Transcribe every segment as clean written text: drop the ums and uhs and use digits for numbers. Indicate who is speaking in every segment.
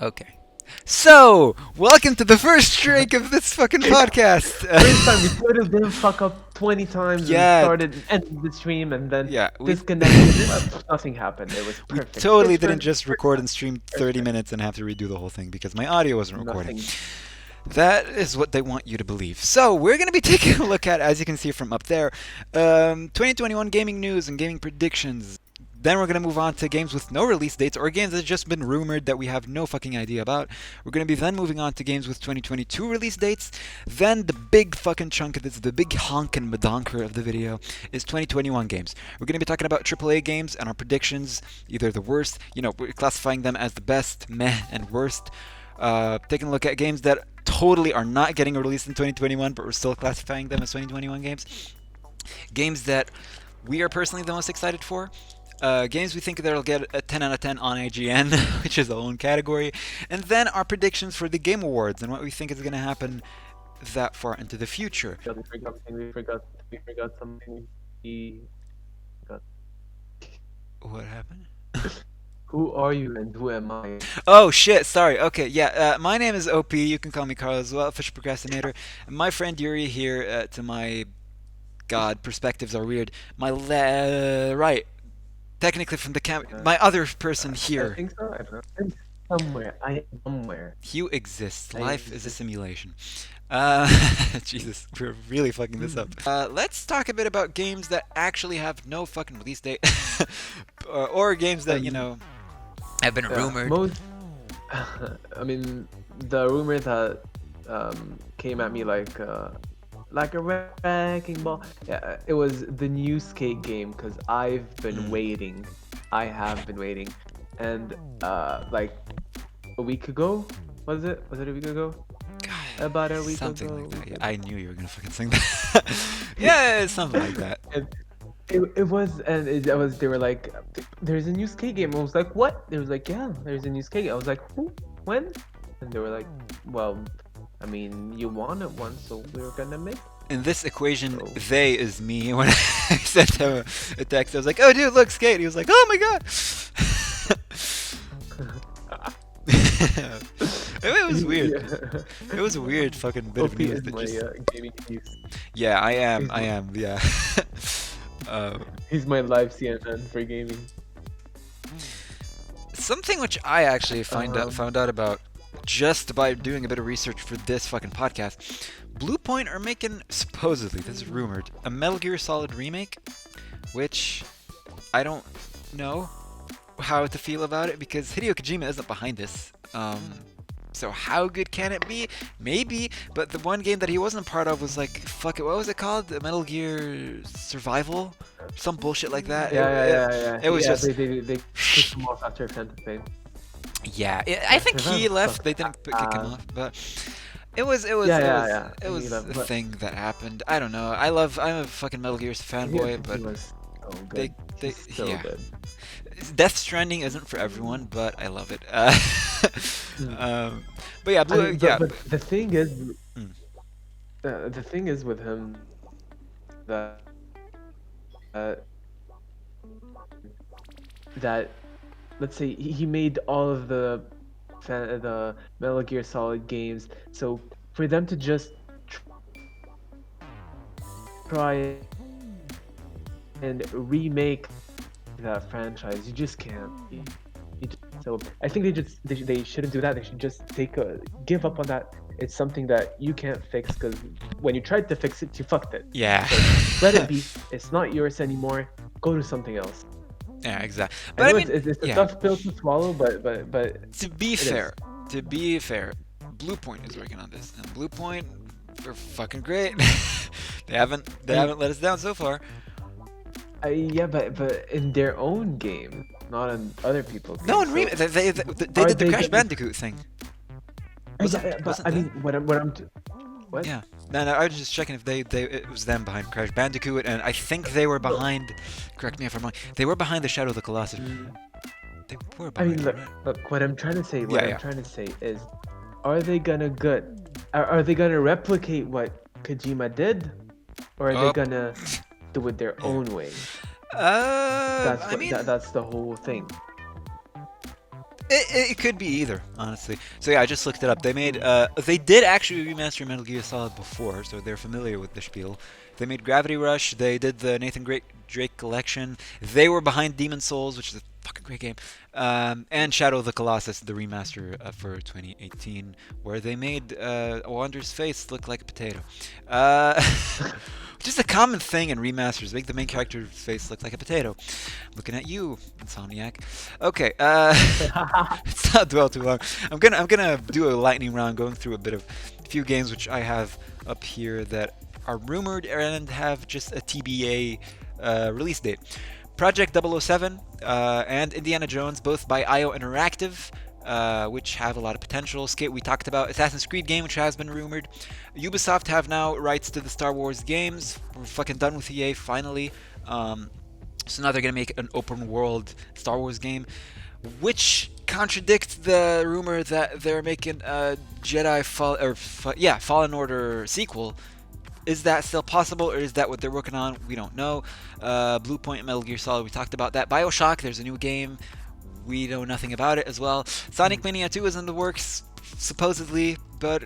Speaker 1: Okay. So, welcome to the first drink of this fucking podcast.
Speaker 2: First time we could have been fuck up 20 times and
Speaker 1: Yeah,
Speaker 2: ended the stream and then
Speaker 1: yeah,
Speaker 2: disconnected. Nothing happened. It was
Speaker 1: we
Speaker 2: perfect.
Speaker 1: totally
Speaker 2: Pitch
Speaker 1: didn't
Speaker 2: perfect.
Speaker 1: just record and stream
Speaker 2: First
Speaker 1: 30
Speaker 2: time.
Speaker 1: minutes and have to redo the whole thing because my audio wasn't recording.
Speaker 2: Nothing.
Speaker 1: That is what they want you to believe. So, we're going to be taking a look at, as you can see from up there, 2021 gaming news and gaming predictions. Then we're going to move on to games with no release dates or games that have just been rumored that we have no fucking idea about. We're going to be then moving on to games with 2022 release dates. Then the big fucking chunk of this, the big honk and madonker of the video, is 2021 games. We're going to be talking about AAA games and our predictions, either the worst, we're classifying them as the best, meh, and worst. Taking a look at games that totally are not getting released in 2021, but we're still classifying them as 2021 games. Games that we are personally the most excited for. Games we think that'll get a 10 out of 10 on IGN, which is a own category. And then our predictions for the Game Awards and what we think is going to happen that far into the future.
Speaker 2: We forgot something. We forgot something. We forgot.
Speaker 1: What happened?
Speaker 2: Who are you and who am I?
Speaker 1: Oh shit, sorry. Okay, yeah. My name is OP. You can call me Carl as well, OfficialProcrastinator. And my friend Yury here to my God, perspectives are weird. My right. Technically from the my other person
Speaker 2: I
Speaker 1: here.
Speaker 2: think so. I don't know. I'm somewhere. I am somewhere.
Speaker 1: You exist.
Speaker 2: I
Speaker 1: Life is a
Speaker 2: exist.
Speaker 1: simulation. Jesus, we're really fucking this up. Let's talk a bit about games that actually have no fucking release date, or games that have been rumored.
Speaker 2: Most. I mean, the rumor that came at me like a wrecking ball. Yeah, it was the new skate game because I've been waiting. I have been waiting, and like a week ago, was it? Was it a week ago?
Speaker 1: God,
Speaker 2: About a week
Speaker 1: something
Speaker 2: ago.
Speaker 1: like that. Yeah, I knew you were gonna fucking sing that. Yeah, it's something like that.
Speaker 2: And it was, and it was. They were like, "There's a new skate game." I was like, "What?" They was like, "Yeah, there's a new skate game." I was like, "Who? When?" And they were like, "Well, I mean, you wanted one, so we were gonna make."
Speaker 1: In this equation,
Speaker 2: So
Speaker 1: they is me. When I sent him a text, I was like, "Oh, dude, look, skate." He was like, "Oh my god." It was weird.
Speaker 2: Yeah.
Speaker 1: It was a weird fucking bit of
Speaker 2: OP
Speaker 1: news
Speaker 2: is
Speaker 1: that
Speaker 2: my
Speaker 1: just.
Speaker 2: gaming news.
Speaker 1: Yeah, I am.
Speaker 2: He's
Speaker 1: I
Speaker 2: my,
Speaker 1: am. Yeah. uh,
Speaker 2: he's my live CNN for gaming.
Speaker 1: Something which I actually found
Speaker 2: Um,
Speaker 1: out about just by doing a bit of research for this fucking podcast. Bluepoint are making, supposedly, this is rumored, a Metal Gear Solid remake, which I don't know how to feel about it because Hideo Kojima isn't behind this. So how good can it be? Maybe, but the one game that he wasn't a part of was like, fuck it, what was it called? The Metal Gear Survival? Some bullshit like that.
Speaker 2: yeah.
Speaker 1: It was
Speaker 2: Yeah,
Speaker 1: just,
Speaker 2: they kicked him off after Phantom Pain.
Speaker 1: yeah. I think he
Speaker 2: Survival
Speaker 1: left.
Speaker 2: sucked.
Speaker 1: They didn't kick him off, but it was
Speaker 2: Yeah.
Speaker 1: it was
Speaker 2: He
Speaker 1: a
Speaker 2: left, but
Speaker 1: thing that happened. I don't know. I'm a fucking Metal Gear fanboy, but
Speaker 2: he was so
Speaker 1: they
Speaker 2: good.
Speaker 1: they
Speaker 2: He's so
Speaker 1: yeah.
Speaker 2: good.
Speaker 1: Death Stranding isn't for everyone, but I love it. But yeah,
Speaker 2: I mean,
Speaker 1: yeah.
Speaker 2: but the thing is,
Speaker 1: Mm.
Speaker 2: the thing is with him that uh, that let's say he made all of the Metal Gear Solid games. So for them to just try and remake that franchise, you just can't. So I think they shouldn't do that. They should just give up on that. It's something that you can't fix because when you tried to fix it, you fucked it.
Speaker 1: Yeah.
Speaker 2: So let it be. It's not yours anymore. Go to something else.
Speaker 1: Yeah, exactly.
Speaker 2: I
Speaker 1: But I
Speaker 2: know
Speaker 1: mean,
Speaker 2: it's a
Speaker 1: yeah.
Speaker 2: tough pill to swallow, but
Speaker 1: To be
Speaker 2: it
Speaker 1: fair, Bluepoint is working on this, and Bluepoint, they're fucking great. they haven't let us down so far.
Speaker 2: yeah, but in their own game, not in other people's.
Speaker 1: No, in
Speaker 2: games. So
Speaker 1: they
Speaker 2: are
Speaker 1: did the
Speaker 2: they
Speaker 1: Crash
Speaker 2: gonna-
Speaker 1: Bandicoot thing.
Speaker 2: but
Speaker 1: Wasn't
Speaker 2: I
Speaker 1: that-
Speaker 2: mean, what?
Speaker 1: Yeah. No, I was just checking if it was them behind Crash Bandicoot, and I think they were behind. Correct me if I'm wrong. They were behind the Shadow of the Colossus. They were
Speaker 2: I
Speaker 1: behind.
Speaker 2: mean,
Speaker 1: it, right?
Speaker 2: look. What I'm trying to say.
Speaker 1: Yeah.
Speaker 2: Is, are they gonna Are they gonna replicate what Kojima did, or are
Speaker 1: Oh.
Speaker 2: they gonna do it their own way?
Speaker 1: I mean,
Speaker 2: That's the whole thing.
Speaker 1: It could be either, honestly. So yeah, I just looked it up. They did actually remaster Metal Gear Solid before, so they're familiar with the spiel. They made Gravity Rush. They did the Drake collection. They were behind Demon Souls, which is a fucking great game, and Shadow of the Colossus, the remaster for 2018, where they made Wander's face look like a potato. Uh, just a common thing in remasters, make the main character's face look like a potato. Looking at you, Insomniac. Okay, let's not dwell too long. I'm gonna do a lightning round, going through a bit of few games which I have up here that are rumored and have just a TBA release date. Project 007 and Indiana Jones, both by IO Interactive, which have a lot of potential. Skate we talked about. Assassin's Creed game, which has been rumored. Ubisoft have now rights to the Star Wars games. We're fucking done with EA finally. So now they're gonna make an open world Star Wars game, which contradicts the rumor that they're making a Fallen Order sequel. Is that still possible, or is that what they're working on? We don't know. Blue Point, Metal Gear Solid, we talked about that. Bioshock, there's a new game. We know nothing about it as well. Sonic Mania 2 is in the works, supposedly, but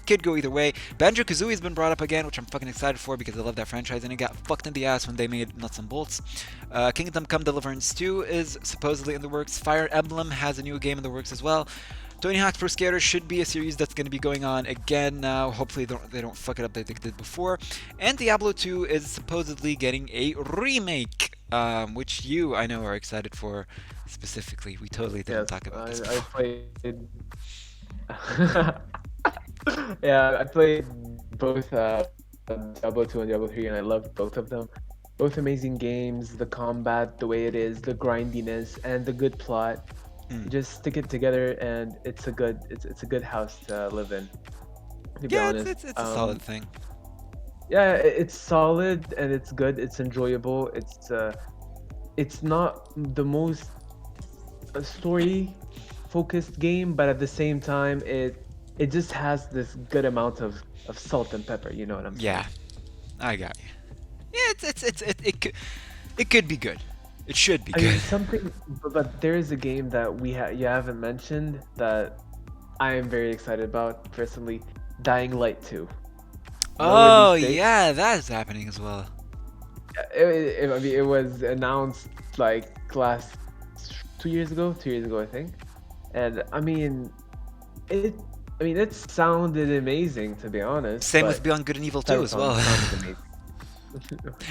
Speaker 1: could go either way. Banjo-Kazooie has been brought up again, which I'm fucking excited for because I love that franchise, and it got fucked in the ass when they made Nuts and Bolts. Kingdom Come Deliverance 2 is supposedly in the works. Fire Emblem has a new game in the works as well. Tony Hawk's Pro Skater should be a series that's going to be going on again now. Hopefully they don't fuck it up like they did before. And Diablo 2 is supposedly getting a remake, which you, I know, are excited for specifically. We totally didn't talk about this
Speaker 2: I
Speaker 1: before.
Speaker 2: played. Yeah, I played both Diablo 2 and Diablo 3, and I loved both of them. Both amazing games. The combat, the way it is, the grindiness, and the good plot. You just stick it together, and it's a good house to live in. To be
Speaker 1: Yeah,
Speaker 2: honest,
Speaker 1: it's a solid thing.
Speaker 2: yeah, it's solid and it's good. It's enjoyable. It's not the most story focused game, but at the same time, it just has this good amount of salt and pepper. You know what I'm saying?
Speaker 1: Yeah, I got you. Yeah, it could be good. It should be
Speaker 2: I mean,
Speaker 1: good.
Speaker 2: something, but there is a game that you haven't mentioned that I am very excited about personally. Dying Light 2. No
Speaker 1: Oh
Speaker 2: release date.
Speaker 1: yeah, that's happening as well.
Speaker 2: I mean, it was announced like last 2 years ago, 2 years ago, I think. And I mean, it. I mean, it sounded amazing to be honest.
Speaker 1: Same with
Speaker 2: But
Speaker 1: Beyond Good and Evil 2 as well.
Speaker 2: sounded amazing.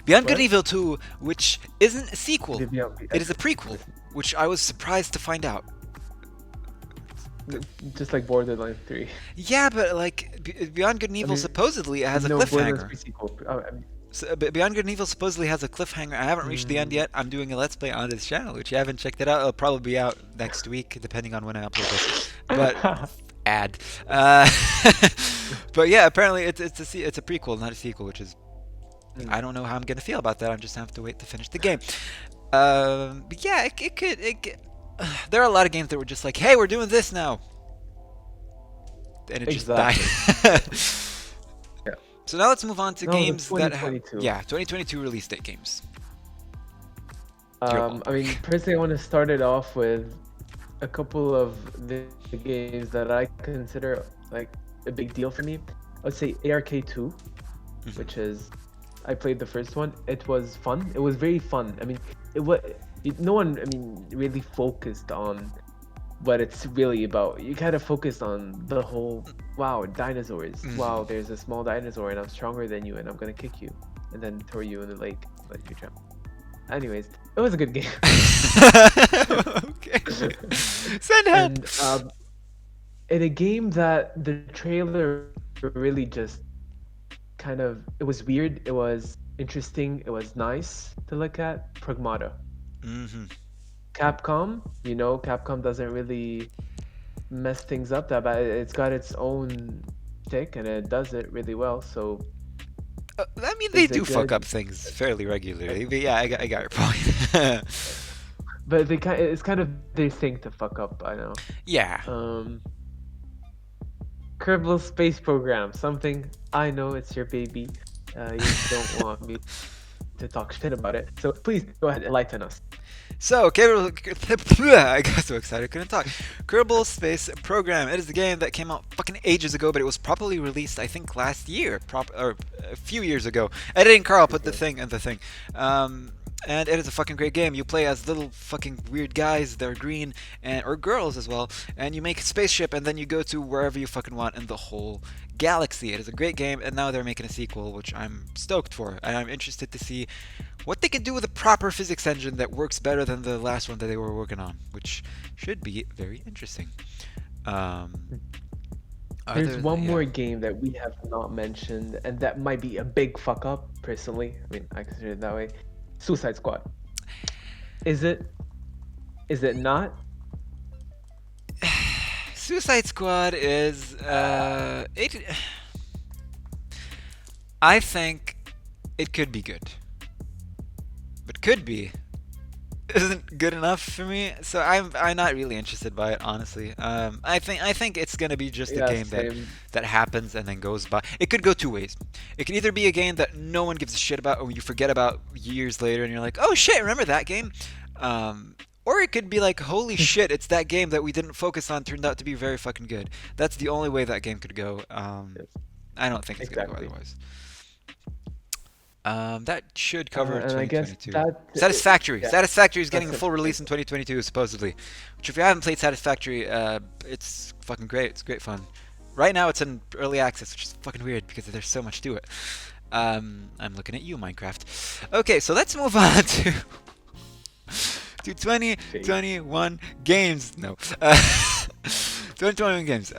Speaker 1: Beyond Good and
Speaker 2: What?
Speaker 1: Evil 2, which isn't a sequel, it is a prequel,
Speaker 2: Listen,
Speaker 1: which I was surprised to find out.
Speaker 2: just like Borderlands 3.
Speaker 1: Yeah, but like Beyond Good and
Speaker 2: I
Speaker 1: Evil
Speaker 2: mean,
Speaker 1: supposedly has a
Speaker 2: no, Borderlands
Speaker 1: cliffhanger.
Speaker 2: 3 sequel. I mean,
Speaker 1: Beyond Good and Evil supposedly has a cliffhanger. I haven't reached the end yet. I'm doing a Let's Play on this channel, which you haven't checked it out. It'll probably be out next week, depending on when I upload this. But ad. But yeah, apparently it's a prequel, not a sequel, which is I don't know how I'm gonna feel about that. I'm just gonna have to wait to finish the game. But yeah, there are a lot of games that were just like, hey, we're doing this now, and it just died.
Speaker 2: Exactly. Yeah.
Speaker 1: So now let's move on to
Speaker 2: No, the
Speaker 1: games that have
Speaker 2: 2022.
Speaker 1: 2022 release date games. Your
Speaker 2: I
Speaker 1: ballpark.
Speaker 2: mean, personally, I want to start it off with a couple of the games that I consider like a big deal for me. I would say ARK2,
Speaker 1: Mhm.
Speaker 2: which is I played the first one. It was fun. It was very fun. I mean, no one, I mean, really focused on what it's really about. You kind of focused on the whole, wow, dinosaurs.
Speaker 1: Mhm.
Speaker 2: Wow, there's a small dinosaur and I'm stronger than you and I'm gonna kick you and then throw you in the lake, let you drown. Anyways, it was a good game.
Speaker 1: Okay. Send help.
Speaker 2: In a game that the trailer really just kind of, it was weird, it was interesting, it was nice to look at. Pragmata.
Speaker 1: Hmm.
Speaker 2: Capcom, Capcom doesn't really mess things up that bad. It's got its own shtick and it does it really well. So
Speaker 1: I mean, they
Speaker 2: is
Speaker 1: do
Speaker 2: it
Speaker 1: fuck
Speaker 2: good?
Speaker 1: up things fairly regularly, but yeah, I got your point.
Speaker 2: But it's kind of their thing to fuck up, I know.
Speaker 1: Yeah.
Speaker 2: Kerbal Space Program, something I know it's your baby. You don't want me to talk shit about it. So please go ahead, enlighten us.
Speaker 1: So, I got so excited I couldn't talk. Kerbal Space Program. It is a game that came out fucking ages ago, but it was properly released, I think, last year, or a few years ago. Editing Carl put the
Speaker 2: Okay.
Speaker 1: thing and the thing. And it is a fucking great game. You play as little fucking weird guys. They're green and or girls as well. And you make a spaceship, and then you go to wherever you fucking want in the whole galaxy. It is a great game, and now they're making a sequel, which I'm stoked for. And I'm interested to see what they can do with a proper physics engine that works better than the last one that they were working on, which should be very interesting. Um,
Speaker 2: There's
Speaker 1: other
Speaker 2: one
Speaker 1: than, yeah.
Speaker 2: more game that we have not mentioned, and that might be a big fuck up, personally. I mean, I consider it that way. Suicide Squad. Is it? Is it not?
Speaker 1: Suicide Squad is it. I think it could be good, but could be isn't good enough for me. So I'm not really interested by it, honestly. I think it's gonna be just a
Speaker 2: Yeah,
Speaker 1: game
Speaker 2: same.
Speaker 1: that happens and then goes by. It could go two ways. It could either be a game that no one gives a shit about, or you forget about years later, and you're like, oh shit, remember that game? Or it could be like, holy shit, it's that game that we didn't focus on turned out to be very fucking good. That's the only way that game could go.
Speaker 2: Yes,
Speaker 1: I don't think it's gonna go
Speaker 2: exactly.
Speaker 1: otherwise. That should cover
Speaker 2: And I guess
Speaker 1: 2022.
Speaker 2: that,
Speaker 1: Satisfactory.
Speaker 2: yeah,
Speaker 1: Satisfactory is getting
Speaker 2: that's
Speaker 1: a
Speaker 2: it.
Speaker 1: full release in 2022, supposedly. Which, if you haven't played Satisfactory, it's fucking great. It's great fun. Right now, it's in early access, which is fucking weird because there's so much to it. I'm looking at you, Minecraft. Okay, so let's move on to
Speaker 2: Shade.
Speaker 1: 2021 games. No. 2021 games.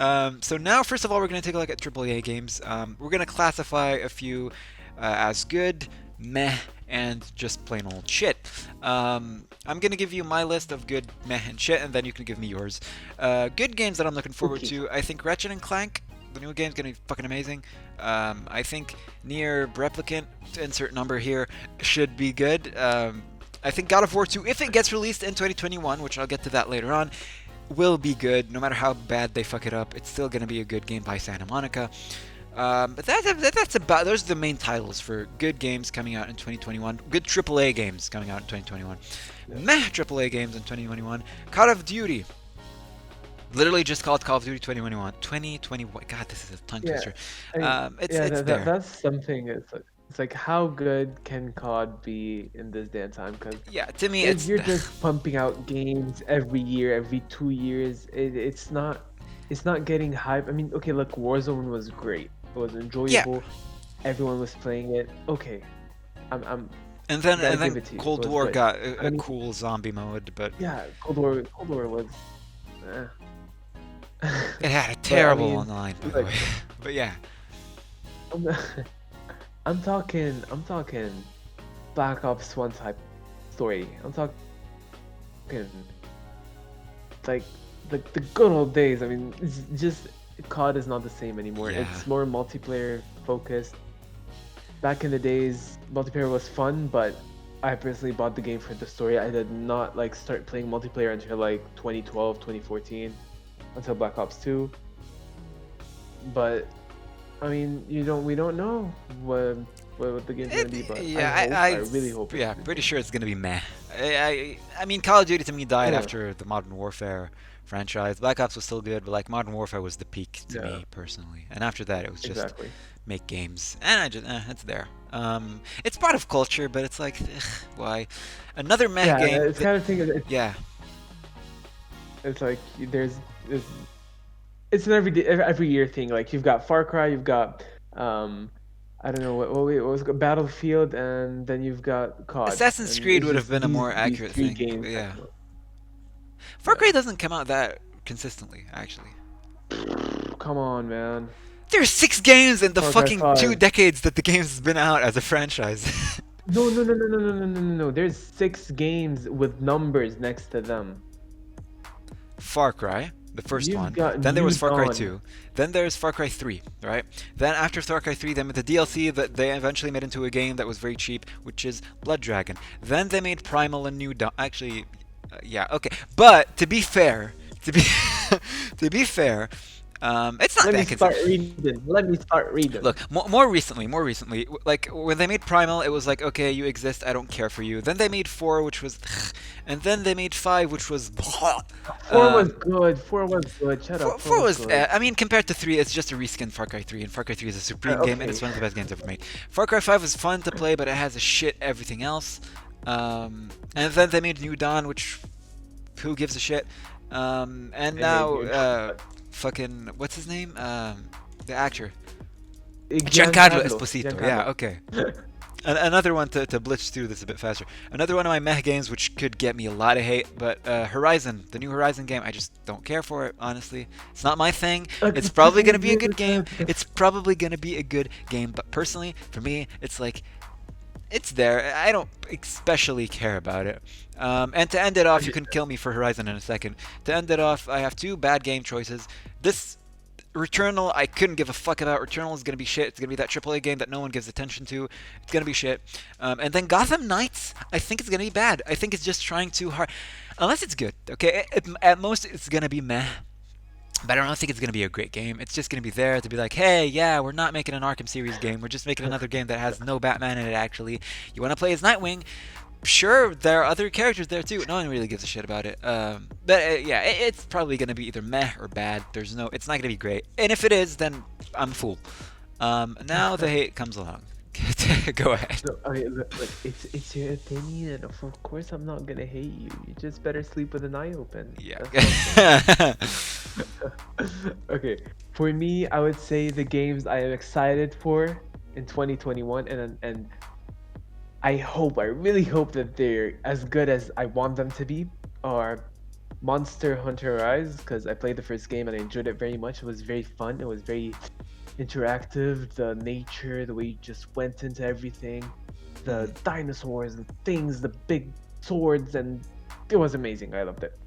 Speaker 1: So now, first of all, we're going to take a look at AAA games. We're going to classify a few as good, meh, and just plain old shit. I'm going to give you my list of good, meh, and shit, and then you can give me yours. Good games that I'm looking forward
Speaker 2: Okay.
Speaker 1: to. I think Ratchet and Clank, the new game's going to be fucking amazing. I think Near Replicant, insert number here, should be good. I think God of War 2, if it gets released in 2021, which I'll get to that later on, will be good. No matter how bad they fuck it up, it's still going to be a good game by Santa Monica. But that's about, those are the main titles for good games coming out in 2021. Good AAA games coming out in 2021.
Speaker 2: Yeah.
Speaker 1: Meh AAA games in 2021. Call of Duty. Literally just called Call of Duty 2021. 2021. God, this is a tongue
Speaker 2: Yeah.
Speaker 1: twister.
Speaker 2: I mean, yeah,
Speaker 1: It's there.
Speaker 2: that's something. It's like how good can COD be in this day and time? Because
Speaker 1: Yeah, to me,
Speaker 2: if
Speaker 1: it's
Speaker 2: you're just pumping out games every year, every 2 years, it's not getting hype. I mean, okay, look, Warzone was great. It was
Speaker 1: yeah.
Speaker 2: enjoyable. Everyone was playing it. Okay, I'm
Speaker 1: And
Speaker 2: gotta
Speaker 1: then
Speaker 2: give it to you. It
Speaker 1: Cold
Speaker 2: was
Speaker 1: War
Speaker 2: good.
Speaker 1: got
Speaker 2: I
Speaker 1: a
Speaker 2: mean,
Speaker 1: cool zombie mode, but
Speaker 2: yeah, Cold War was. Eh.
Speaker 1: it had a
Speaker 2: But I
Speaker 1: terrible
Speaker 2: mean,
Speaker 1: online, by the
Speaker 2: like,
Speaker 1: way. But yeah.
Speaker 2: I'm, I'm talking Black Ops 1 type story. I'm talking like the good old days. I mean, it's just COD is not the same anymore.
Speaker 1: Yeah.
Speaker 2: It's more multiplayer focused. Back in the days, multiplayer was fun, but I personally bought the game for the story. I did not like start playing multiplayer until like 2012, 2014, until Black Ops 2. But I mean, we don't know what the game's gonna be, but I really hope it's
Speaker 1: Yeah,
Speaker 2: good.
Speaker 1: pretty sure it's gonna be meh. I mean, Call of Duty to me died
Speaker 2: Yeah,
Speaker 1: after the Modern Warfare franchise. Black Ops was still good, but like Modern Warfare was the peak to
Speaker 2: yeah,
Speaker 1: me personally. And after that, it was just
Speaker 2: exactly.
Speaker 1: make games, and I just it's there. It's part of culture, but it's like, ugh, why? Another meh
Speaker 2: Yeah,
Speaker 1: game.
Speaker 2: it's kind of thing.
Speaker 1: Yeah,
Speaker 2: It's like there's it's an every year thing. Like you've got Far Cry, you've got I don't know what was it, Battlefield, and then you've got COD,
Speaker 1: Assassin's
Speaker 2: and
Speaker 1: Creed
Speaker 2: it's
Speaker 1: would have
Speaker 2: just
Speaker 1: been a more
Speaker 2: these
Speaker 1: accurate
Speaker 2: three
Speaker 1: thing.
Speaker 2: games
Speaker 1: But
Speaker 2: that
Speaker 1: yeah,
Speaker 2: come out.
Speaker 1: Far
Speaker 2: Yeah.
Speaker 1: Cry doesn't come out that consistently, actually.
Speaker 2: Come on, man.
Speaker 1: There's 6 games in the
Speaker 2: Far Cry
Speaker 1: fucking 2
Speaker 2: 5.
Speaker 1: decades that the game's been out as a franchise.
Speaker 2: No, no, no, no, no, no, no, no, no, no. There's 6 games with numbers next to them.
Speaker 1: Far Cry, the first
Speaker 2: You've
Speaker 1: one.
Speaker 2: got
Speaker 1: Then there
Speaker 2: New
Speaker 1: was Far Cry
Speaker 2: Dawn.
Speaker 1: 2. Then there's Far Cry 3, right? Then after Far Cry 3, they made the DLC that they eventually made into a game that was very cheap, which is Blood Dragon. Then they made Primal and New Dawn. Actually, yeah, okay. But to be fair, to be to be fair, It's not
Speaker 2: Let me
Speaker 1: that
Speaker 2: start
Speaker 1: consistent.
Speaker 2: reading. Let me start reading.
Speaker 1: Look, more recently, like when they made Primal, it was like, okay, you exist, I don't care for you. Then they made 4, which was, and then they made 5, which was,
Speaker 2: Four was
Speaker 1: um,
Speaker 2: good. Four was good. Shut up. Four
Speaker 1: 4
Speaker 2: was
Speaker 1: was,
Speaker 2: good.
Speaker 1: I mean, compared to 3, it's just a reskin Far Cry 3, and Far Cry 3 is a supreme game, and
Speaker 2: Okay.
Speaker 1: it's one of the best games ever made. Far Cry 5 was fun to play, but it has a shit everything else. And then they made New Dawn, which, who gives a shit? And
Speaker 2: I made
Speaker 1: now,
Speaker 2: you.
Speaker 1: fucking, what's his name? The actor. Giancarlo
Speaker 2: Giancarlo.
Speaker 1: Esposito. Yeah,
Speaker 2: Giancarlo.
Speaker 1: okay. Another one to blitz through this a bit faster. Another one of my meh games which could get me a lot of hate, but Horizon, the new Horizon game, I just don't care for it, honestly. It's not my thing. It's probably going to be a good game. It's probably going to be a good game, but personally, for me, it's like, it's there. I don't especially care about it. And to end it off, you can kill me for Horizon in a second. To end it off, I have 2 bad game choices. This Returnal, I couldn't give a fuck about. Returnal is gonna be shit. It's gonna be that AAA game that no one gives attention to. It's gonna be shit. And then Gotham Knights, I think it's gonna be bad. I think it's just trying too hard. Unless it's good, okay? At most, it's gonna be meh. But I don't think it's gonna be a great game. It's just gonna be there to be like, hey, yeah, we're not making an Arkham series game. We're just making another game that has no Batman in it. Actually, you want to play as Nightwing? Sure, there are other characters there too. No one really gives a shit about it. But yeah, it's probably gonna be either meh or bad. It's not gonna be great. And if it is, then I'm a fool. Now the hate comes along. Go ahead.
Speaker 2: No, I mean, look, it's your opinion. Of course, I'm not gonna hate you. You just better sleep with an eye open.
Speaker 1: Yeah.
Speaker 2: That's all I'm saying. Okay, for me, I would say the games I am excited for in 2021, and I really hope that they're as good as I want them to be, are Monster Hunter Rise, because I played the first game and I enjoyed it very much. It was very fun. It was very interactive. The nature, the way you just went into everything, the dinosaurs, the things, the big swords, and it was amazing. I loved it.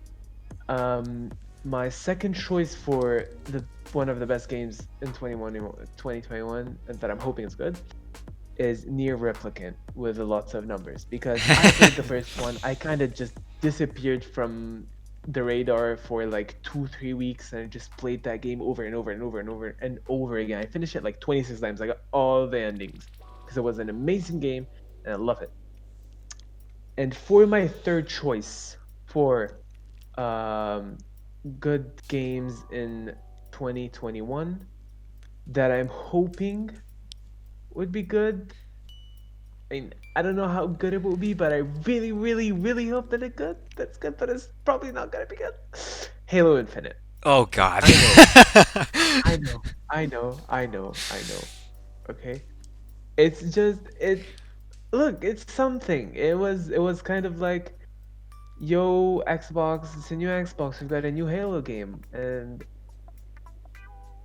Speaker 2: My second choice for the one of the best games in 2021 that I'm hoping is good is Near Replicant with lots of numbers, because I played the first one. I kind of just disappeared from the radar for like 2-3 weeks, and I just played that game over and over and over and over and over again. I finished it like 26 times. I got all the endings because it was an amazing game and I love it. And for my third choice for um, good games in 2021 that I'm hoping would be good. I mean, I don't know how good it will be, but I really, really, really hope that it's good. That's good, but it's probably not gonna be good. Halo Infinite.
Speaker 1: Oh God.
Speaker 2: I know, I know, I know, I know. Okay, it's just it. Look, it's something. It was kind of like, yo, Xbox, it's a new Xbox. We've got a new Halo game, and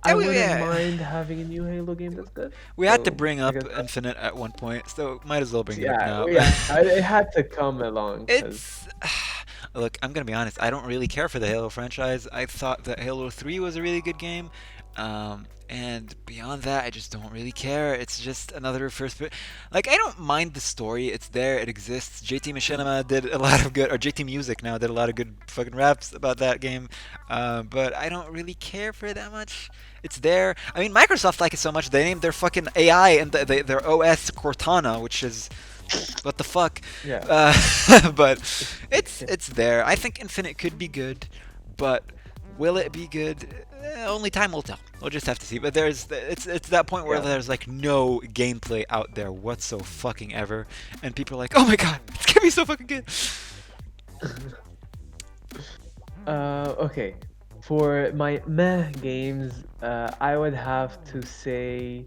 Speaker 2: I wouldn't
Speaker 1: Yeah.
Speaker 2: mind having a new Halo game that's good.
Speaker 1: We had to
Speaker 2: So
Speaker 1: bring
Speaker 2: I
Speaker 1: up
Speaker 2: guess
Speaker 1: Infinite at one point, so might as well bring it up
Speaker 2: yeah,
Speaker 1: now.
Speaker 2: yeah. It had to come along because
Speaker 1: It's look, I'm gonna be honest. I don't really care for the Halo franchise. I thought that Halo 3 was a really good game, and beyond that, I just don't really care. It's just another first. Like I don't mind the story. It's there. It exists. JT Machinima did a lot of good, or JT Music now did a lot of good fucking raps about that game, but I don't really care for it that much. It's there. I mean, Microsoft like it so much they named their fucking AI and their OS Cortana, which is what the fuck.
Speaker 2: yeah.
Speaker 1: But
Speaker 2: It's
Speaker 1: it's there. I think Infinite could be good, but will it be good? Only time will tell. We'll just have to see. But it's that point where
Speaker 2: yeah.
Speaker 1: there's like no gameplay out there whatsoever fucking ever, and people are like, oh my god, it's gonna be so fucking good.
Speaker 2: Okay. For my meh games, I would have to say,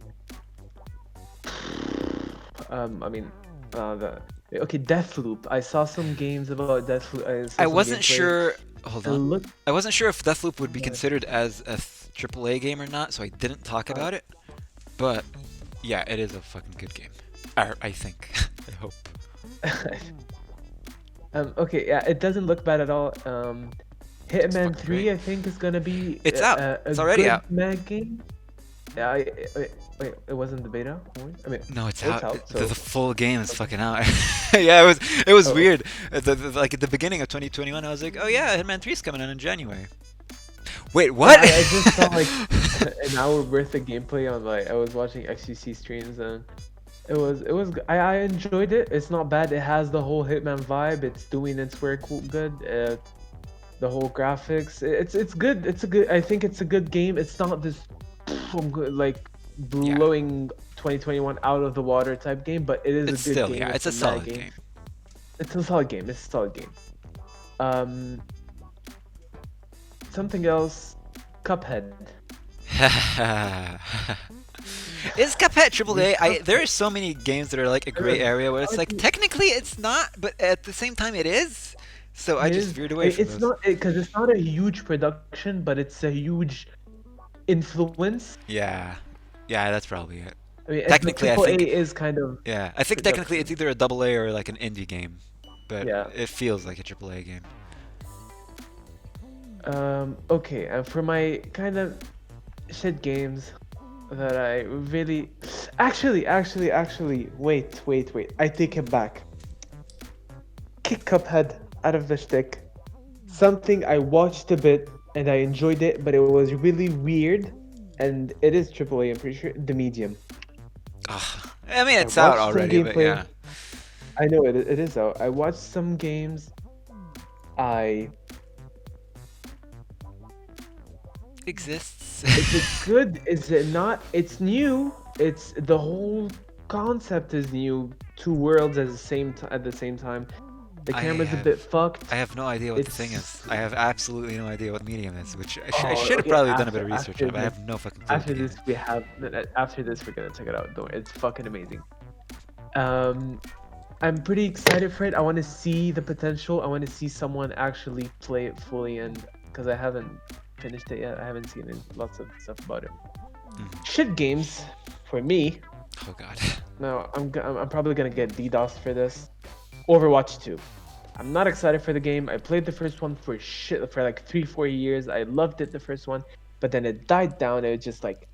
Speaker 2: I mean, okay, Deathloop. I saw some games about Deathloop. I saw
Speaker 1: I
Speaker 2: some
Speaker 1: wasn't
Speaker 2: gameplay.
Speaker 1: sure. Hold
Speaker 2: It
Speaker 1: on.
Speaker 2: looked,
Speaker 1: I wasn't sure if Deathloop would be
Speaker 2: uh,
Speaker 1: considered as a AAA game or not, so I didn't talk
Speaker 2: uh,
Speaker 1: about it. But yeah, it is a fucking good game. I think. I hope.
Speaker 2: okay, yeah, it doesn't look bad at all. Hitman
Speaker 1: fucking
Speaker 2: 3,
Speaker 1: great.
Speaker 2: I think, is gonna be
Speaker 1: It's out.
Speaker 2: a
Speaker 1: It's already
Speaker 2: good
Speaker 1: out.
Speaker 2: meh game. Yeah, wait, it wasn't the beta? I mean,
Speaker 1: No, it's
Speaker 2: it's
Speaker 1: out.
Speaker 2: out,
Speaker 1: The
Speaker 2: so.
Speaker 1: full game is fucking out. Yeah, it was
Speaker 2: Oh,
Speaker 1: weird. Like at the beginning of 2021, I was like, oh yeah, Hitman 3 is coming out in January. Wait, what?
Speaker 2: I just saw like an hour worth of gameplay on like I was watching XQC streams and I enjoyed it. It's not bad. It has the whole Hitman vibe. It's doing its work good. The whole graphics. It's good. It's a good. I think it's a good game. It's not this like
Speaker 1: Yeah.
Speaker 2: blowing 2021 out of the water type game, but it is
Speaker 1: It's
Speaker 2: a good
Speaker 1: still,
Speaker 2: game.
Speaker 1: yeah, it's a
Speaker 2: mad
Speaker 1: solid game.
Speaker 2: It's a solid game. It's a solid game. Something else. Cuphead.
Speaker 1: Is Cuphead AAA? There are so many games that are like a gray area where it's like technically it's not, but at the same time it is. So I just veered away from
Speaker 2: It's
Speaker 1: those.
Speaker 2: not because it's not a huge production, but it's a huge influence.
Speaker 1: Yeah, yeah, that's probably it.
Speaker 2: I mean,
Speaker 1: Technically, I
Speaker 2: AAA
Speaker 1: think.
Speaker 2: is kind of
Speaker 1: Yeah, I think technically it's either a AA or like an indie game, but
Speaker 2: yeah.
Speaker 1: it feels like a AAA game.
Speaker 2: Okay, and for my kind of shit games that I really actually wait, I take it back. Kick Cuphead out of the shtick. Something I watched a bit and I enjoyed it, but it was really weird, and it is AAA. I'm pretty sure The Medium.
Speaker 1: Ugh. I mean, it's
Speaker 2: I
Speaker 1: out
Speaker 2: watched some
Speaker 1: already, but
Speaker 2: gameplay.
Speaker 1: yeah.
Speaker 2: I know it is out. I watched some games. I
Speaker 1: Exists.
Speaker 2: Is it good? Is it not? It's new. It's the whole concept is new. Two worlds at the same time. The camera's a bit fucked.
Speaker 1: I have no idea what the thing is. I have absolutely no idea what Medium is, which I should have
Speaker 2: Okay,
Speaker 1: probably done a bit of research on, but I
Speaker 2: this-
Speaker 1: have no fucking clue.
Speaker 2: After
Speaker 1: what the
Speaker 2: this, after this, we're gonna check it out. Don't worry, it's fucking amazing. I'm pretty excited for it. I want to see the potential. I want to see someone actually play it fully, and because I haven't finished it yet, I haven't seen lots of stuff about it. Shit games for me.
Speaker 1: Oh god.
Speaker 2: No, I'm probably gonna get DDoS for this. Overwatch 2. I'm not excited for the game. I played the first one for like 3-4 years. I loved it the first one, but then it died down. It was just like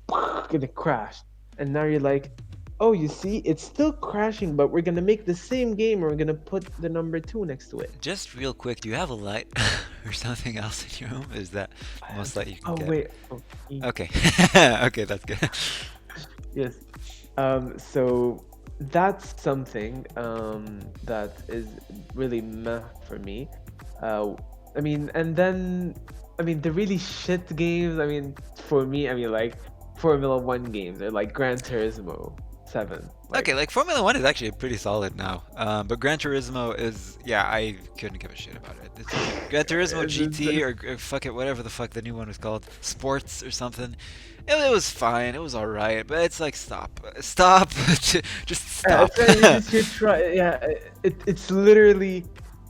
Speaker 2: and it crashed. And now you're like, oh, you see, it's still crashing, but we're gonna make the same game, and we're gonna put the number 2 next to it.
Speaker 1: Just real quick, do you have a light or something else in your room? Is that the most light you can get?
Speaker 2: Oh wait. Oh,
Speaker 1: Okay. Okay, that's good.
Speaker 2: yes. So that's something that is really meh for me. I mean, and then the really shit games. I mean, for me, like Formula One games or like Gran Turismo 7.
Speaker 1: Okay, like Formula One is actually pretty solid now, but Gran Turismo is, yeah, I couldn't give a shit about it. It's Gran Turismo GT or fuck it, whatever the fuck the new one was called, Sports or something. It was fine, it was alright, but it's like stop, just stop.
Speaker 2: It's literally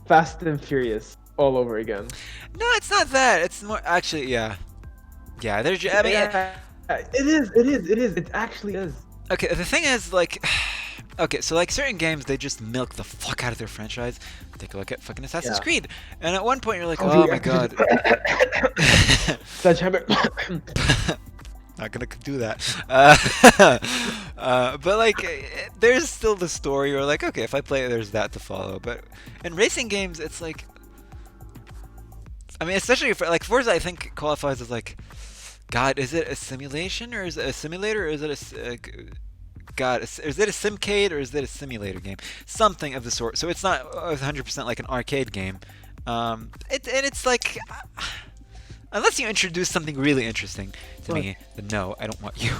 Speaker 2: Fast and Furious all over again.
Speaker 1: No, it's not that. It's more actually, yeah. There's, I mean,
Speaker 2: it is. It actually is.
Speaker 1: okay, the thing is, like, okay, so like certain games, they just milk the fuck out of their franchise. Take a look at fucking Assassin's Creed, and at one point you're like, oh my god.
Speaker 2: Sledgehammer.
Speaker 1: Not gonna do that. But like, there's still the story. You're like, okay, if I play it, there's that to follow. But in racing games, it's like, I mean, especially for like Forza, I think qualifies as like, God, is it a simulation or is it a simulator or is it God, is it a simcade or is it a simulator game? Something of the sort. So it's not 100% like an arcade game. It's like, unless you introduce something really interesting to me, then no, I don't want you.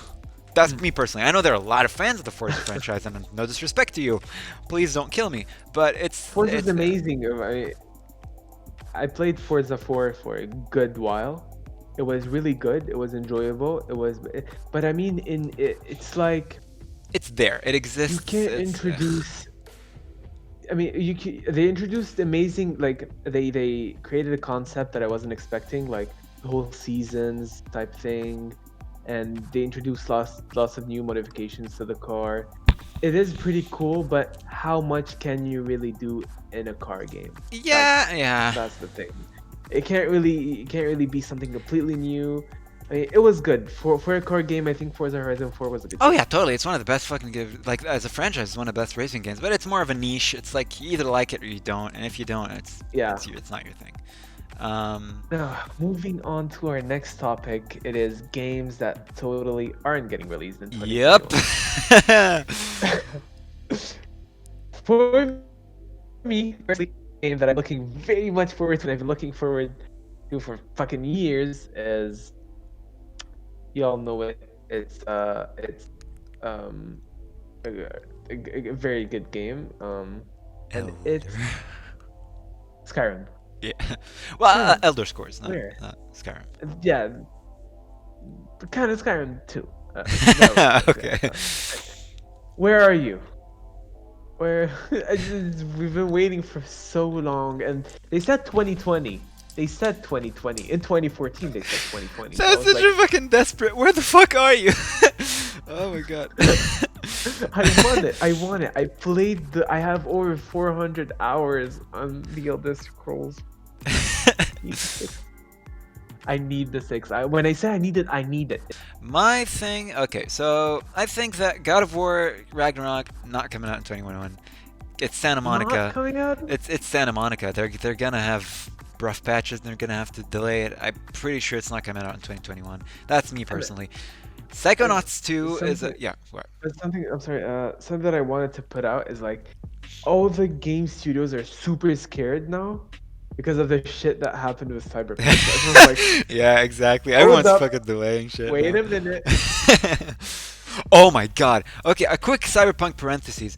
Speaker 1: That's me personally. I know there are a lot of fans of the Forza franchise, and no disrespect to you. Please don't kill me. But
Speaker 2: Forza's amazing. I played Forza 4 for a good while. It was really good. It was enjoyable. But I mean, it's like
Speaker 1: it's there. It exists.
Speaker 2: You can't introduce. I mean, they introduced amazing. Like they created a concept that I wasn't expecting, like the whole seasons type thing, and they introduced lots of new modifications to the car. It is pretty cool, but how much can you really do in a car game?
Speaker 1: Yeah.
Speaker 2: That's the thing. It can't really be something completely new. I mean, it was good for a car game. I think Forza Horizon 4 was a good.
Speaker 1: Oh yeah, totally. It's one of the best fucking games. Like as a franchise, it's one of the best racing games. But it's more of a niche. It's like you either like it or you don't, and if you don't, it's not your thing.
Speaker 2: Moving on to our next topic, it is games that totally aren't getting released in
Speaker 1: Yep.
Speaker 2: 2021. For me, personally, a game that I'm looking very much forward to, and I've been looking forward to for fucking years, is you all know it. It's um a very good game. And
Speaker 1: Elder.
Speaker 2: it's Skyrim.
Speaker 1: Yeah. Well,
Speaker 2: Skyrim.
Speaker 1: Elder Scrolls, not
Speaker 2: Where?
Speaker 1: Skyrim.
Speaker 2: Yeah, kind of Skyrim too. That was close. Yeah.
Speaker 1: Okay.
Speaker 2: Where are you? Where we've been waiting for so long, and they said 2020. They said 2020. In 2014, they said 2020. So I
Speaker 1: Sounds
Speaker 2: was
Speaker 1: such
Speaker 2: like,
Speaker 1: a fucking desperate. Where the fuck are you? Oh my god.
Speaker 2: I want it. I want it. I played the. I have over 400 hours on the Elder Scrolls. I need the six. When I say I need it, I need it.
Speaker 1: My thing, okay, so I think that God of War Ragnarok not coming out in 2021. It's Santa
Speaker 2: Not
Speaker 1: Monica.
Speaker 2: coming out.
Speaker 1: It's Santa Monica. They're gonna have rough patches. And they're gonna have to delay it. I'm pretty sure it's not coming out in 2021. That's me personally. Psychonauts 2 is a yeah. What?
Speaker 2: But something I'm sorry. Something that I wanted to put out is like, all the game studios are super scared now because of the shit that happened with Cyberpunk. Everyone's like,
Speaker 1: Yeah, exactly.
Speaker 2: hold
Speaker 1: Everyone's
Speaker 2: up,
Speaker 1: fucking delaying shit
Speaker 2: wait
Speaker 1: now.
Speaker 2: a minute.
Speaker 1: Oh my god. Okay, a quick Cyberpunk parentheses.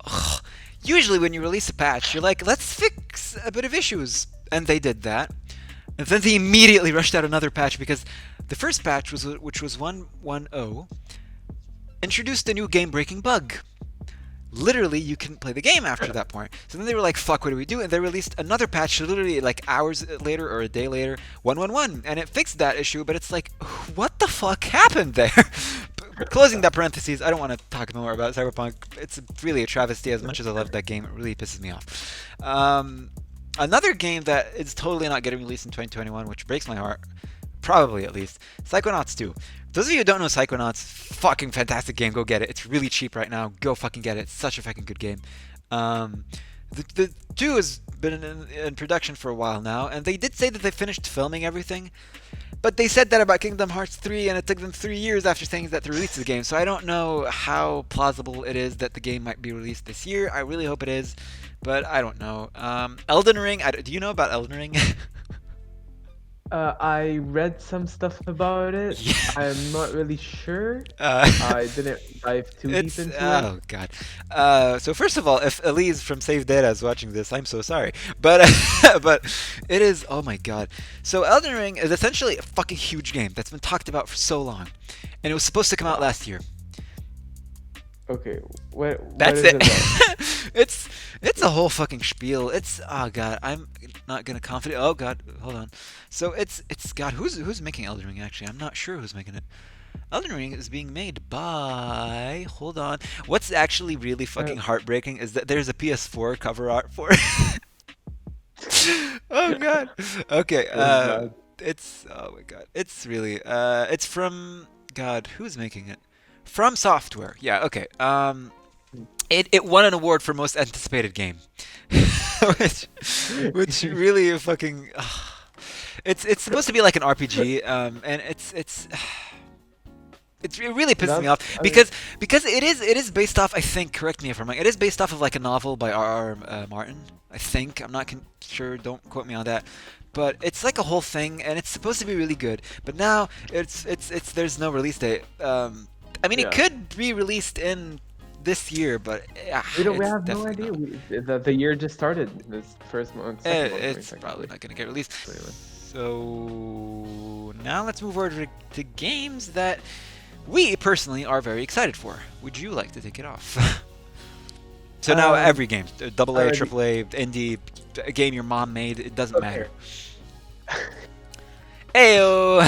Speaker 1: Ugh. Usually when you release a patch, you're like, let's fix a bit of issues. And they did that. And then they immediately rushed out another patch because the first patch, which was 1.10, introduced a new game-breaking bug. Literally, you couldn't play the game after that point. So then they were like, fuck, what do we do? And they released another patch literally like hours later or a day later, 1.11. And it fixed that issue, but it's like, what the fuck happened there? Closing that parentheses, I don't want to talk more about Cyberpunk. It's really a travesty. As much as I love that game, it really pisses me off. Another game that is totally not getting released in 2021, which breaks my heart, probably at least, Psychonauts 2. Those of you who don't know Psychonauts, fucking fantastic game. Go get it. It's really cheap right now. Go fucking get it. It's such a fucking good game. The 2 has been in production for a while now, and they did say that they finished filming everything. But they said that about Kingdom Hearts 3, and it took them 3 years after saying that to release the game. So I don't know how plausible it is that the game might be released this year. I really hope it is, but I don't know. Elden Ring, do you know about Elden Ring?
Speaker 2: I read some stuff about it.
Speaker 1: Yeah.
Speaker 2: I'm not really sure.
Speaker 1: Uh,
Speaker 2: I didn't dive too deep into it.
Speaker 1: Oh god. So first of all, if Elise from Save Data is watching this, I'm so sorry. But but it is, oh my god. So Elden Ring is essentially a fucking huge game that's been talked about for so long, and it was supposed to come out last year.
Speaker 2: Okay, what
Speaker 1: That's
Speaker 2: is
Speaker 1: it.
Speaker 2: it about?
Speaker 1: It's a whole fucking spiel. It's, oh god, I'm not gonna confident. Oh god, hold on. So it's god, who's making Elden Ring actually? I'm not sure who's making it. Elden Ring is being made by, hold on. What's actually really fucking heartbreaking is that there's a PS4 cover art for it. Oh god. Okay, it's, oh my god. It's really it's from, god, who's making it? From Software. Yeah, okay. It won an award for most anticipated game. which really fucking it's supposed to be like an RPG, and it really pisses me off because it is based off, I think, correct me if I'm wrong, it is based off of like a novel by R.R. Martin, I think. I'm not sure, don't quote me on that. But it's like a whole thing, and it's supposed to be really good. But now it's there's no release date. I mean, it could be released in this year, but
Speaker 2: we have no idea. The year just started. This first month, second month,
Speaker 1: it's probably not gonna get released. So now let's move over to games that we personally are very excited for. Would you like to take it off? So now every game, double A, triple A, indie, a game your mom made, it doesn't matter. Ayo.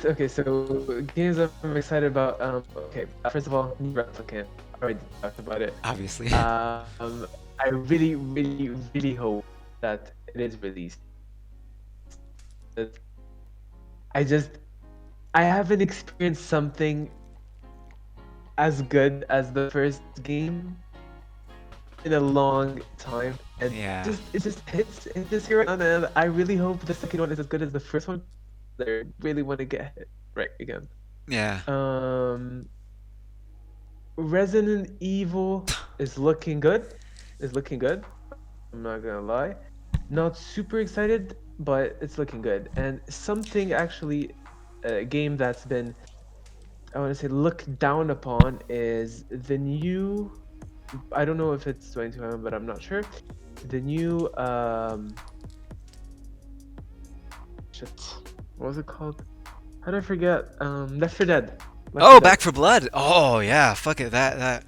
Speaker 2: Okay, so games I'm excited about. Okay, first of all, New Replicant. I already talked about it.
Speaker 1: Obviously.
Speaker 2: I really, really, really hope that it is released. I haven't experienced something as good as the first game. in a long time, and
Speaker 1: Yeah.
Speaker 2: it just here and I really hope the second one is as good as the first one. I really want to get it right again.
Speaker 1: Yeah.
Speaker 2: Um, Resident Evil is looking good. Is looking good. I'm not gonna lie. Not super excited, but it's looking good. And something actually, a game that's been, I want to say, looked down upon is the new. I don't know if it's 2021, but I'm not sure. The new shit. What was it called? How did I forget? Left 4 Dead. Left 4
Speaker 1: Oh,
Speaker 2: Dead.
Speaker 1: Back for Blood. Oh yeah, fuck it. That.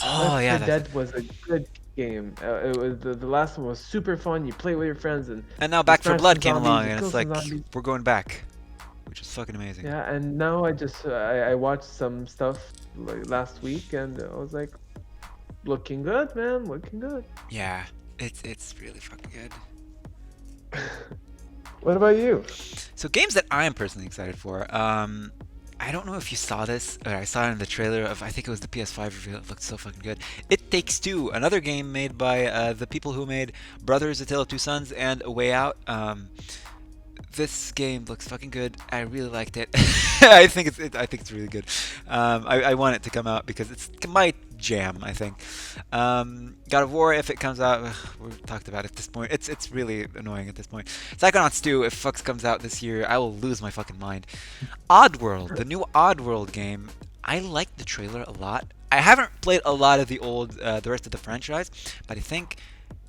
Speaker 1: Oh
Speaker 2: Left
Speaker 1: yeah,
Speaker 2: 4
Speaker 1: that.
Speaker 2: Dead was a good game. It was the last one was super fun. You play with your friends and
Speaker 1: And now
Speaker 2: you
Speaker 1: Back for
Speaker 2: smash some
Speaker 1: Blood came
Speaker 2: zombies,
Speaker 1: along,
Speaker 2: you
Speaker 1: and
Speaker 2: kill
Speaker 1: it's
Speaker 2: some
Speaker 1: like
Speaker 2: zombies.
Speaker 1: we're going back, which is fucking amazing.
Speaker 2: Yeah, and now I watched some stuff like last week, and I was like, looking good, man, looking good.
Speaker 1: Yeah, it's really fucking good.
Speaker 2: What about you?
Speaker 1: So games that I am personally excited for. I don't know if you saw this, or I saw it in the trailer of, I think it was the PS5 reveal. It looked so fucking good. It Takes Two, another game made by the people who made Brothers: A Tale of Two Sons and A Way Out. This game looks fucking good. I really liked it. I think it's really good. I want it to come out because it's my jam. I think. God of War, if it comes out, we've talked about it at this point. It's really annoying at this point. Psychonauts 2, if fucks comes out this year, I will lose my fucking mind. Oddworld, the new Oddworld game. I like the trailer a lot. I haven't played a lot of the rest of the franchise, but I think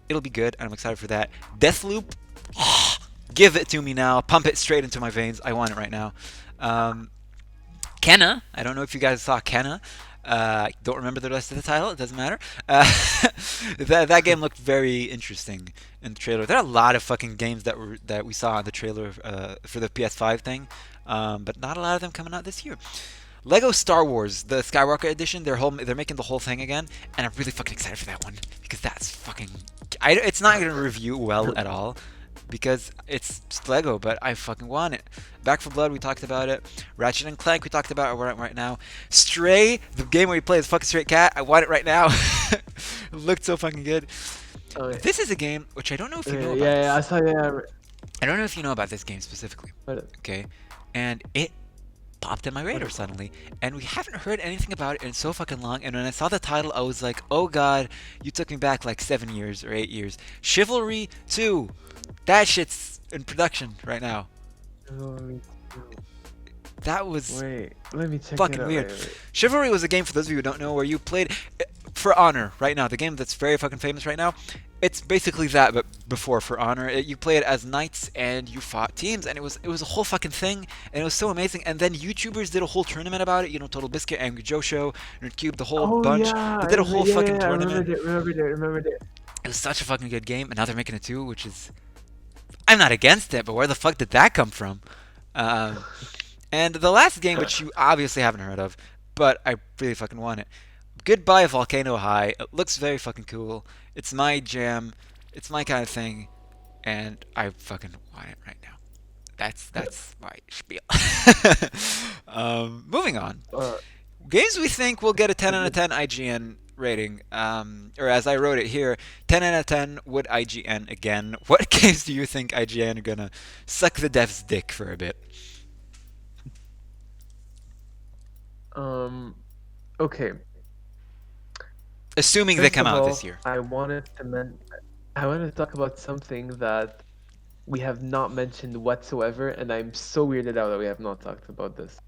Speaker 1: it'll be good, and I'm excited for that. Deathloop. Give it to me now. Pump it straight into my veins. I want it right now. Kenna. I don't know if you guys saw Kenna. I don't remember the rest of the title. It doesn't matter. That game looked very interesting in the trailer. There are a lot of fucking games that we saw in the trailer for the PS5 thing, but not a lot of them coming out this year. Lego Star Wars, the Skywalker edition, they're making the whole thing again, and I'm really fucking excited for that one because that's fucking. It's not gonna review well at all, because it's just Lego, but I fucking want it. Back for Blood, we talked about it. Ratchet and Clank, we talked about it right now. Stray, the game where you play as fucking stray cat, I want it right now. It looked so fucking good.
Speaker 2: Oh, yeah.
Speaker 1: This is a game which I don't know if you know about.
Speaker 2: Yeah, I saw. Yeah,
Speaker 1: I don't know if you know about this game specifically.
Speaker 2: what?
Speaker 1: Okay, and it popped in my radar suddenly, and we haven't heard anything about it in so fucking long. And when I saw the title, I was like, oh god, you took me back like 7 years or 8 years. Chivalry 2. That shit's in production right now. That was
Speaker 2: Wait, let me check
Speaker 1: fucking
Speaker 2: it out.
Speaker 1: weird.
Speaker 2: Wait.
Speaker 1: Chivalry was a game, for those of you who don't know, where you played For Honor right now. The game that's very fucking famous right now. It's basically that, but before For Honor. You play it as knights and you fought teams, and it was a whole fucking thing, and it was so amazing. And then YouTubers did a whole tournament about it. You know, Total Biscuit, Angry Joe Show, Nerd Cube, the whole
Speaker 2: Oh
Speaker 1: bunch.
Speaker 2: yeah,
Speaker 1: They did a whole fucking
Speaker 2: I
Speaker 1: tournament.
Speaker 2: remembered it.
Speaker 1: It was such a fucking good game, and now they're making it too, which is. I'm not against it, but where the fuck did that come from? Um, and the last game, which you obviously haven't heard of, but I really fucking want it. Goodbye Volcano High. It looks very fucking cool. It's my jam. It's my kind of thing, and I fucking want it right now. That's my spiel. Moving on.
Speaker 2: Uh,
Speaker 1: Games we think will get a 10 out of 10 IGN rating. Or as I wrote it here, 10 out of 10 would IGN again. What games do you think IGN are gonna suck the dev's dick for a bit?
Speaker 2: okay.
Speaker 1: Assuming they
Speaker 2: First
Speaker 1: come
Speaker 2: of
Speaker 1: out
Speaker 2: all,
Speaker 1: this year.
Speaker 2: I wanted to talk about something that we have not mentioned whatsoever, and I'm so weirded out that we have not talked about this.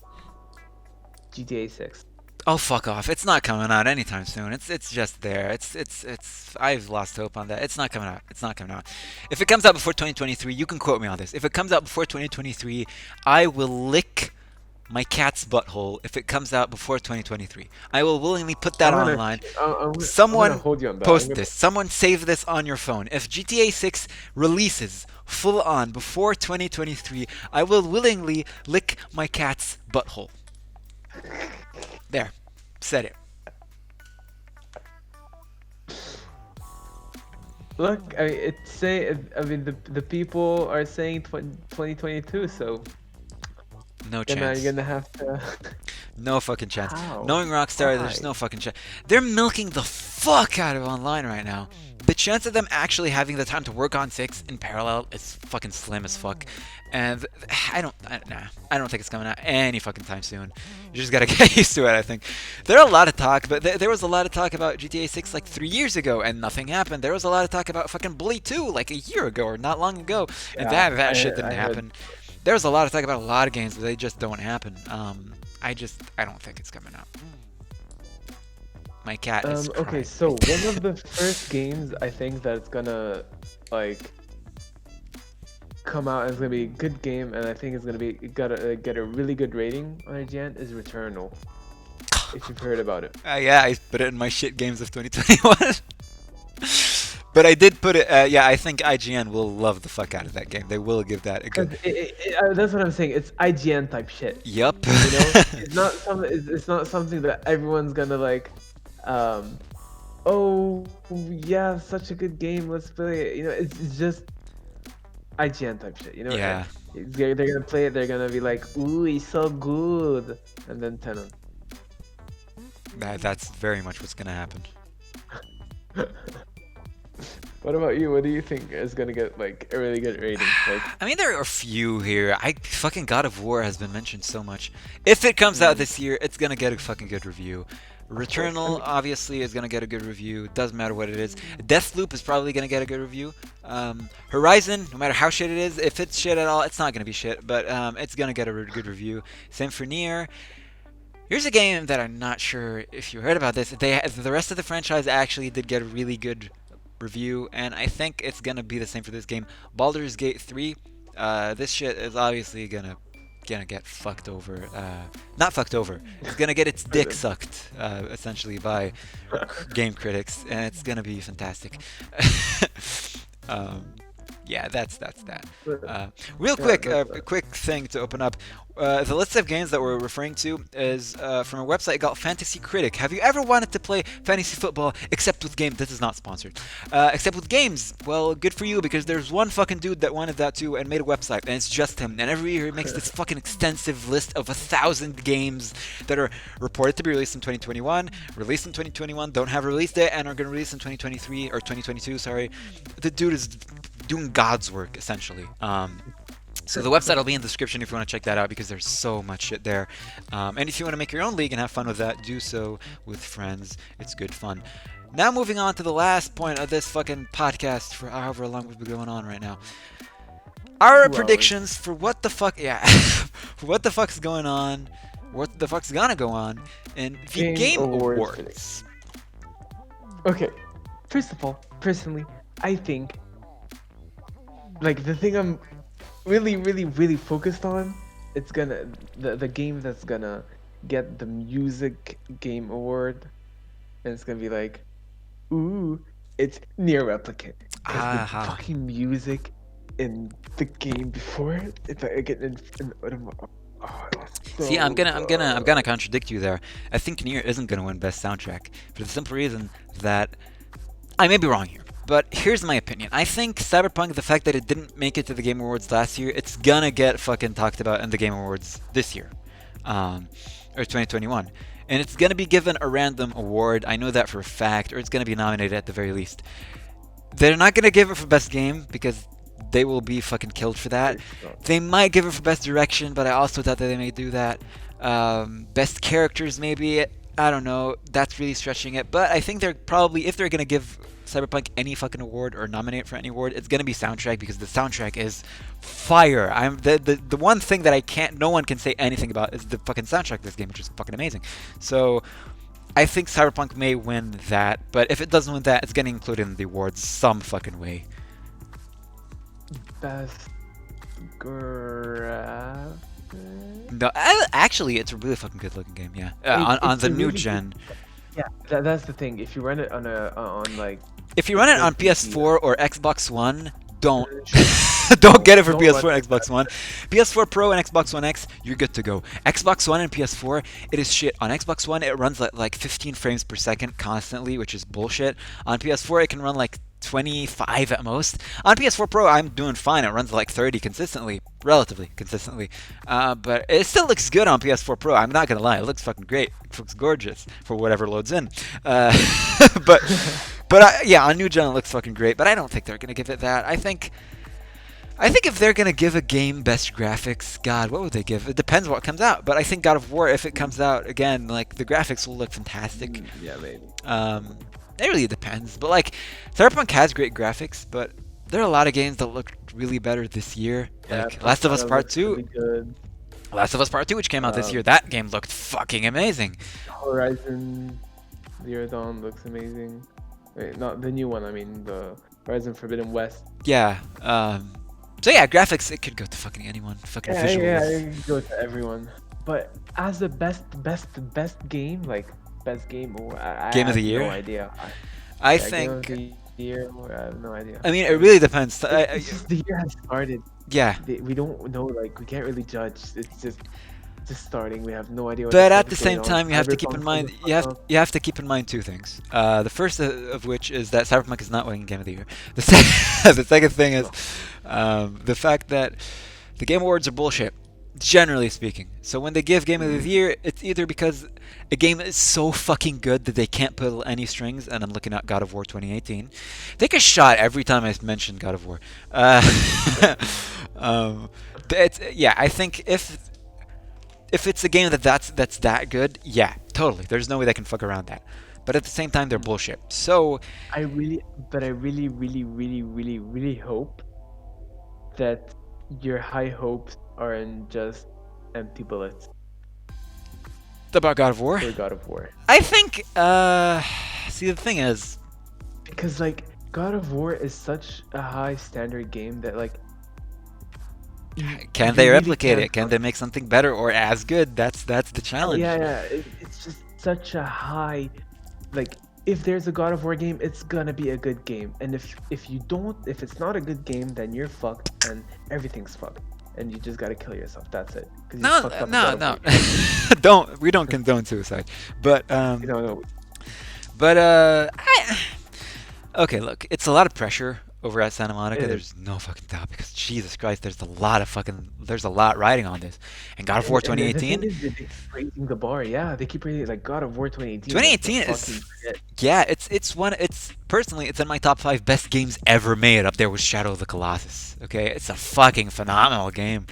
Speaker 2: GTA 6.
Speaker 1: Oh fuck off! It's not coming out anytime soon. It's just there. It's. I've lost hope on that. It's not coming out. It's not coming out. If it comes out before 2023, you can quote me on this. If it comes out before 2023, I will lick my cat's butthole. If it comes out before 2023, I will willingly put that online.
Speaker 2: I'm gonna
Speaker 1: Someone
Speaker 2: hold you on that.
Speaker 1: post this. Someone save this on your phone. If GTA 6 releases full on before 2023, I will willingly lick my cat's butthole. There. Said it.
Speaker 2: Look, I mean, the people are saying 2022, so
Speaker 1: No
Speaker 2: then
Speaker 1: chance.
Speaker 2: you're gonna have to.
Speaker 1: No fucking chance.
Speaker 2: How?
Speaker 1: Knowing Rockstar, there's
Speaker 2: Why?
Speaker 1: no fucking chance. They're milking the fuck out of online right now. The chance of them actually having the time to work on 6 in parallel is fucking slim as fuck. And I don't think it's coming out any fucking time soon. You just gotta get used to it, I think. There are a lot of talk, but there was a lot of talk about GTA 6 like 3 years ago, and nothing happened. There was a lot of talk about fucking Bully 2 like a year ago or not long ago, and
Speaker 2: Yeah,
Speaker 1: that shit didn't
Speaker 2: I heard.
Speaker 1: happen. There was a lot of talk about a lot of games, but they just don't happen. I don't think it's coming out. My cat is
Speaker 2: Okay,
Speaker 1: crying.
Speaker 2: so one of the first games I think that's gonna like come out and it's gonna be a good game, and I think it's gonna be gotta get a really good rating on IGN is Returnal. If you've heard about it.
Speaker 1: Yeah, I put it in my shit games of 2021. But I did put it. Yeah, I think IGN will love the fuck out of that game. They will give that a
Speaker 2: 'Cause
Speaker 1: good.
Speaker 2: that's what I'm saying. It's IGN type shit.
Speaker 1: Yup.
Speaker 2: You know, it's not something that everyone's gonna like. Um, oh yeah, such a good game. Let's play it. You know, it's just IGN type shit. You know,
Speaker 1: Yeah.
Speaker 2: they're gonna play it. They're gonna be like, "Ooh, he's so good," and then tell them.
Speaker 1: That's very much what's gonna happen.
Speaker 2: What about you? What do you think is gonna get like a really good rating? Like,
Speaker 1: I mean, there are a few here. Fucking God of War has been mentioned so much. If it comes out this year, it's gonna get a fucking good review. Returnal obviously is gonna get a good review. Doesn't matter what it is. Deathloop is probably gonna get a good review. Horizon, no matter how shit it is, if it's shit at all, it's not gonna be shit, but it's gonna get a good review. Same for Nier. Here's a game that I'm not sure if you heard about this. The rest of the franchise actually did get a really good review, and I think it's gonna be the same for this game. Baldur's Gate 3. This shit is obviously gonna get fucked over. Not fucked over. It's gonna get its dick sucked, essentially, by game critics, and it's gonna be fantastic. um, yeah, that's that. Real
Speaker 2: yeah,
Speaker 1: quick, a quick thing to open up. The list of games that we're referring to is from a website called Fantasy Critic. Have you ever wanted to play fantasy football except with games? This is not sponsored. Except with games. Well, good for you, because there's one fucking dude that wanted that too and made a website, and it's just him. And every year he makes this fucking extensive list of 1,000 games that are reported to be released in 2021, released in 2021, don't have a release date, and are going to release in 2023 or 2022. Sorry, the dude is doing God's work essentially. So the website will be in the description if you want to check that out, because there's so much shit there. And if you want to make your own league and have fun with that, do so with friends. It's good fun. Now moving on to the last point of this fucking podcast for however long we've been going on right now. Our
Speaker 2: 2 hours.
Speaker 1: predictions for what the fuck, yeah, for what the fuck's going on, what the fuck's gonna go on in the Game Awards.
Speaker 2: Okay, first of all, personally, I think like the thing I'm really focused on, it's gonna the game that's gonna get the music game award, and it's gonna be like, ooh, it's Near Replicant. 'Cause the
Speaker 1: Aha.
Speaker 2: fucking music in the game before it, it's like again
Speaker 1: See, I'm gonna contradict you there. I think Nier isn't gonna win Best Soundtrack for the simple reason that I may be wrong here, but here's my opinion. I think Cyberpunk, the fact that it didn't make it to the Game Awards last year, it's gonna get fucking talked about in the Game Awards this year, or 2021, and it's gonna be given a random award. I know that for a fact, or it's gonna be nominated at the very least. They're not gonna give it for Best Game because they will be fucking killed for that. They might give it for Best Direction, but I also doubt that they may do that. Best Characters, maybe. I don't know. That's really stretching it. But I think they're probably, if they're going to give Cyberpunk any fucking award or nominate for any award, it's going to be soundtrack, because the soundtrack is fire. The one thing that no one can say anything about is the fucking soundtrack of this game, which is fucking amazing. So I think Cyberpunk may win that, but if it doesn't win that, it's getting included in the awards some fucking way.
Speaker 2: Best graphic.
Speaker 1: No, actually, it's a really fucking good looking game. Yeah, on
Speaker 2: It's
Speaker 1: the
Speaker 2: a
Speaker 1: new
Speaker 2: really
Speaker 1: gen.
Speaker 2: Yeah, that's the thing. If you run it on like
Speaker 1: If you run it on
Speaker 2: PC,
Speaker 1: PS4 or Xbox One, don't don't get it for
Speaker 2: Don't
Speaker 1: PS4
Speaker 2: let
Speaker 1: and Xbox One. PS4 Pro and Xbox One X, you're good to go. Xbox One and PS4, it is shit. On Xbox One, it runs like 15 frames per second constantly, which is bullshit. On PS4, it can run like 25 at most. On PS4 Pro, I'm doing fine. It runs like 30 consistently, relatively consistently. But it still looks good on PS4 Pro. I'm not gonna lie, it looks fucking great. It looks gorgeous for whatever loads in. Uh, but yeah, on new gen it looks fucking great. But I don't think they're gonna give it that. I think if they're gonna give a game best graphics, God, what would they give? It depends what comes out. But I think God of War, if it comes out again, like the graphics will look fantastic.
Speaker 2: Yeah, maybe.
Speaker 1: It really depends. But like, Cyberpunk has great graphics, but there are a lot of games that look really better this year.
Speaker 2: Yeah,
Speaker 1: Like Last of Us
Speaker 2: Persona
Speaker 1: Part
Speaker 2: looks
Speaker 1: 2.
Speaker 2: really good.
Speaker 1: Last of Us Part 2, which came out this year,
Speaker 2: Um,
Speaker 1: that game looked fucking amazing.
Speaker 2: Horizon Zero Dawn looks amazing. Wait, not the new one. I mean the Horizon Forbidden West.
Speaker 1: Yeah. So yeah, graphics, it could go to fucking anyone. Fucking
Speaker 2: Yeah, yeah,
Speaker 1: visuals.
Speaker 2: it goes to everyone. But as the best game, like best game, I
Speaker 1: Game of
Speaker 2: have
Speaker 1: the year?
Speaker 2: no idea.
Speaker 1: I
Speaker 2: Yeah, game of
Speaker 1: think.
Speaker 2: the year, I have no idea.
Speaker 1: I mean, it really depends.
Speaker 2: It's just the year has started.
Speaker 1: Yeah.
Speaker 2: We don't know, like we can't really judge. It's just starting. We have no idea what
Speaker 1: But
Speaker 2: the
Speaker 1: at
Speaker 2: fuck
Speaker 1: the
Speaker 2: is going
Speaker 1: same
Speaker 2: on.
Speaker 1: time, you have to keep in
Speaker 2: Cyberpunk's
Speaker 1: mind
Speaker 2: gonna
Speaker 1: you have
Speaker 2: fuck up.
Speaker 1: you have to keep in mind two things. The first of which is that Cyberpunk is not winning Game of the Year. The second thing is the fact that the Game Awards are bullshit, generally speaking. So when they give Game of the Year, it's either because a game is so fucking good that they can't pull any strings, and I'm looking at God of War 2018. Take a shot every time I mention God of War. But yeah, I think if it's a game that's that good, yeah, totally. There's no way they can fuck around that. But at the same time, they're bullshit. So
Speaker 2: I really hope that your high hopes aren't just empty bullets
Speaker 1: about God of War,
Speaker 2: for God of War.
Speaker 1: I think. See, the thing is,
Speaker 2: Because like God of War is such a high standard game that like
Speaker 1: can
Speaker 2: you
Speaker 1: they
Speaker 2: really
Speaker 1: replicate
Speaker 2: can't
Speaker 1: it? Can they make something better or as good? That's the challenge.
Speaker 2: yeah, it's just such a high, like if there's a God of War game, it's gonna be a good game, and if it's not a good game, then you're fucked and everything's fucked, and you just gotta kill yourself. That's it. 'Cause you
Speaker 1: No,
Speaker 2: fucked up a
Speaker 1: no,
Speaker 2: God
Speaker 1: no.
Speaker 2: of War game.
Speaker 1: We don't condone suicide, but
Speaker 2: No,
Speaker 1: okay, look, it's a lot of pressure over at Santa Monica.
Speaker 2: it is.
Speaker 1: There's no fucking doubt because Jesus Christ, there's a lot riding on this. And God of War
Speaker 2: And the thing
Speaker 1: 2018,
Speaker 2: is, they keep raising the bar. Yeah, they keep raising like God of War 2018. was the
Speaker 1: 2018
Speaker 2: fucking
Speaker 1: is
Speaker 2: shit.
Speaker 1: yeah, it's personally it's in my top 5 best games ever made, up there with Shadow of the Colossus. Okay, it's a fucking phenomenal game.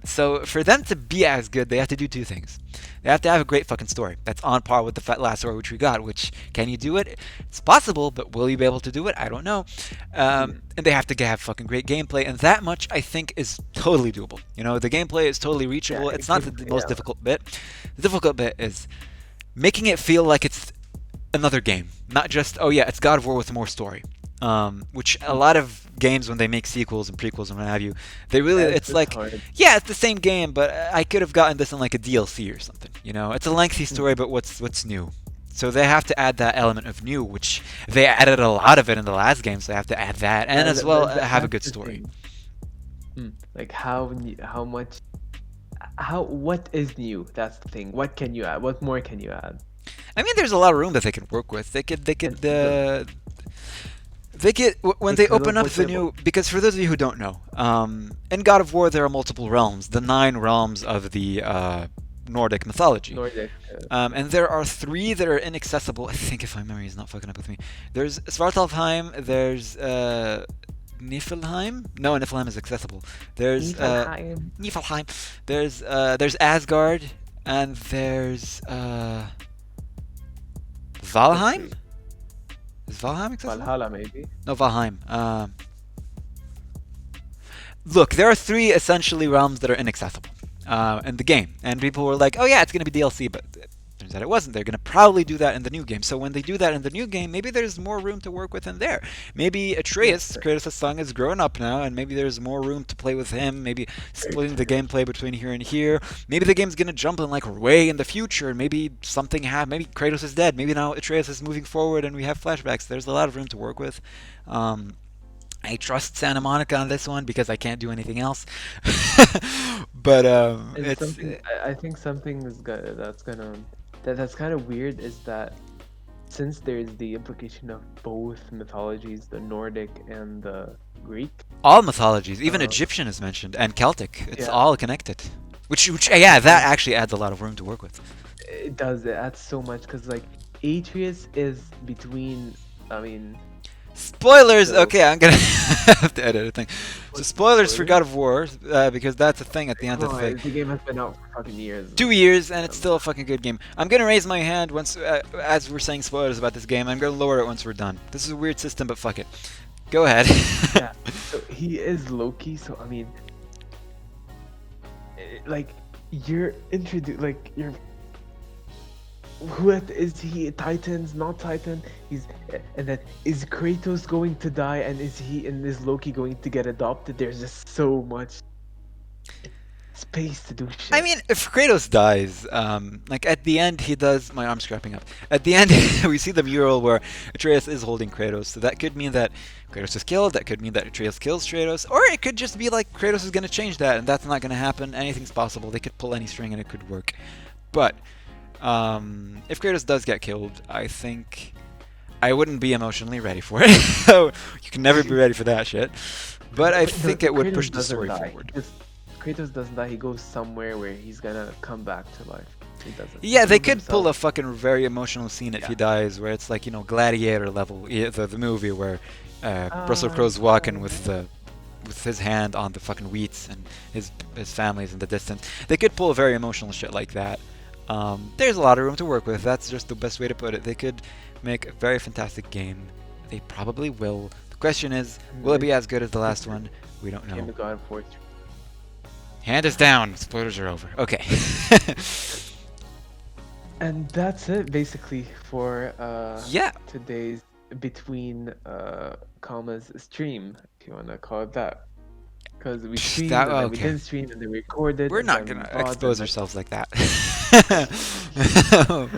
Speaker 1: So for them to be as good, they have to do two things. They have to have a great fucking story that's on par with the last story which we got. Which, can you do it? It's possible, but will you be able to do it? I don't know. And they have to have fucking great gameplay, and that much I think is totally doable. You know, the gameplay is totally reachable.
Speaker 2: Yeah,
Speaker 1: It's not the most
Speaker 2: yeah.
Speaker 1: difficult bit. The difficult bit is making it feel like it's another game, not just, oh yeah, it's God of War with more story. Which a lot of games, when they make sequels and prequels and what have you, they really,
Speaker 2: Yeah,
Speaker 1: it's
Speaker 2: it's
Speaker 1: like,
Speaker 2: hard.
Speaker 1: yeah, it's the same game, but I could have gotten this in like a DLC or something. You know, it's a lengthy story, but what's new? So they have to add that element of new, which they added a lot of it in the last game. So they have to add that, and
Speaker 2: Yeah,
Speaker 1: as well have a
Speaker 2: that's
Speaker 1: good
Speaker 2: the
Speaker 1: story.
Speaker 2: thing. Like how much, what is new? That's the thing. What can you add? What more can you add?
Speaker 1: I mean, there's a lot of room that they could work with. They get when they
Speaker 2: Because
Speaker 1: open
Speaker 2: of
Speaker 1: up
Speaker 2: what
Speaker 1: the new, because for those of you who don't know, in God of War there are multiple realms, the 9 realms of the Nordic mythology,
Speaker 2: Nordic.
Speaker 1: and there are 3 that are inaccessible. I think, if my memory is not fucking up with me, there's Svartalfheim, there's Niflheim. No, Niflheim is accessible. There's
Speaker 2: Niflheim.
Speaker 1: Niflheim. There's Asgard, and there's Valheim. Is Valheim accessible?
Speaker 2: Valhalla maybe.
Speaker 1: No, Valheim. Look, there are 3 essentially realms that are inaccessible in the game, and people were like, "Oh yeah, it's going to be DLC," but it turns out it wasn't. They're going to probably do that in the new game. So when they do that in the new game, maybe there's more room to work with in there. Maybe Atreus, Kratos' son, is grown up now, and maybe there's more room to play with him. Maybe splitting the gameplay between here and here. Maybe the game's going to jump in like way in the future, and maybe something happened. Maybe Kratos is dead. Maybe now Atreus is moving forward, and we have flashbacks. There's a lot of room to work with. I trust Santa Monica on this one because I can't do anything else. But
Speaker 2: And
Speaker 1: it's
Speaker 2: something I think something is that's kind of weird is that since there's the implication of both mythologies, the Nordic and the Greek.
Speaker 1: All mythologies, even
Speaker 2: Uh,
Speaker 1: Egyptian is mentioned, and Celtic. It's
Speaker 2: yeah,
Speaker 1: all connected. Which yeah, that
Speaker 2: and
Speaker 1: actually adds a lot of room to work with.
Speaker 2: it adds so much because like Atreus is between. I mean,
Speaker 1: Spoilers.
Speaker 2: so
Speaker 1: Okay, I'm gonna have to edit a thing. So
Speaker 2: what's the
Speaker 1: spoilers for
Speaker 2: spoiler?
Speaker 1: God of War, because that's a thing at the end
Speaker 2: Come
Speaker 1: of the thing.
Speaker 2: on, the game has been out for fucking years.
Speaker 1: 2 years, and it's
Speaker 2: Um,
Speaker 1: still a fucking good game. I'm gonna raise my hand once, as we're saying spoilers about this game. I'm gonna lower it once we're done. This is a weird system, but fuck it. Go ahead.
Speaker 2: yeah, so he is Loki. So I mean, like you're introduced, like you're. What is he? Titans, not Titan. He's and then is Kratos going to die? And is Loki going to get adopted? There's just so much space to do
Speaker 1: I
Speaker 2: shit.
Speaker 1: mean, if Kratos dies, like at the end, he does. My arm's cramping up. At the end, we see the mural where Atreus is holding Kratos. So that could mean that Kratos is killed. That could mean that Atreus kills Kratos, or it could just be like Kratos is gonna change that, and that's not gonna happen. Anything's possible. They could pull any string, and it could work. But if Kratos does get killed, I think I wouldn't be emotionally ready for it. So you can never be ready for that shit. But I
Speaker 2: But no,
Speaker 1: think it would push
Speaker 2: Kratos
Speaker 1: the
Speaker 2: doesn't
Speaker 1: story
Speaker 2: die.
Speaker 1: forward.
Speaker 2: Kratos doesn't die. He goes somewhere where he's gonna come back to life. He doesn't. He
Speaker 1: Yeah, they
Speaker 2: kills
Speaker 1: could pull a
Speaker 2: himself.
Speaker 1: fucking very emotional scene if
Speaker 2: Yeah.
Speaker 1: he dies, where it's like, Gladiator level, the movie where Russell
Speaker 2: Uh,
Speaker 1: Crowe's walking with his hand on the fucking wheats and his family's in the distance. They could pull very emotional shit like that. There's a lot of room to work with. That's just the best way to put it. They could make a very fantastic game. They probably will. The question is, will it be as good as the last one? We don't
Speaker 2: Game
Speaker 1: know.
Speaker 2: of God of War.
Speaker 1: Hand us down. Spoilers are over. Okay.
Speaker 2: And that's it basically for
Speaker 1: Yeah.
Speaker 2: today's between commas stream, if you wanna call it that. Because we streamed
Speaker 1: That
Speaker 2: and then we
Speaker 1: okay.
Speaker 2: didn't stream and then we recorded
Speaker 1: We're
Speaker 2: and
Speaker 1: not
Speaker 2: then we
Speaker 1: gonna
Speaker 2: paused
Speaker 1: expose
Speaker 2: and
Speaker 1: ourselves like that.
Speaker 2: then...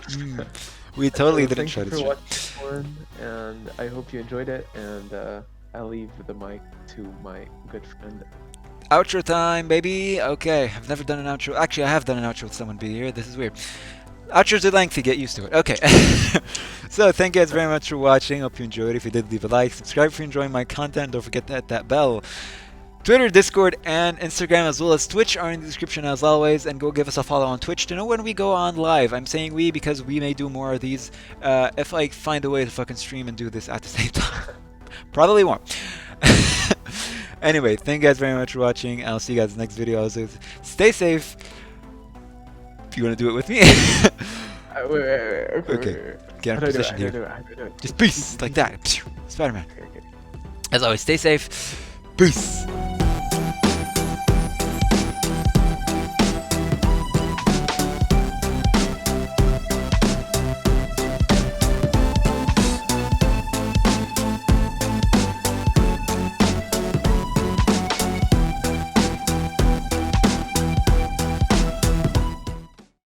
Speaker 1: Mm. We totally
Speaker 2: So
Speaker 1: didn't
Speaker 2: thank
Speaker 1: show
Speaker 2: you
Speaker 1: this
Speaker 2: for
Speaker 1: shit.
Speaker 2: watching this one, and I hope you enjoyed it, and I'll leave the mic to my good friend.
Speaker 1: Outro time, baby. Okay, I've never done an outro. Actually, I have done an outro with someone be here. This is weird. Outros are lengthy. Get used to it. Okay. So thank you guys very much for watching. Hope you enjoyed. If you did, leave a like. Subscribe if you're enjoying my content. Don't forget to hit that bell. Twitter, Discord, and Instagram, as well as Twitch, are in the description as always. And go give us a follow on Twitch to know when we go on live. I'm saying we because we may do more of these if I find a way to fucking stream and do this at the same time. Probably won't. Anyway, thank you guys very much for watching. I'll see you guys in the next video. Stay safe. If you want to do it with me. Okay. Get in
Speaker 2: How do I do it?
Speaker 1: position
Speaker 2: How do I
Speaker 1: here.
Speaker 2: do it? How do I do it?
Speaker 1: Just peace like that. Spider-Man.
Speaker 2: Okay, okay.
Speaker 1: As always, stay safe. Peace.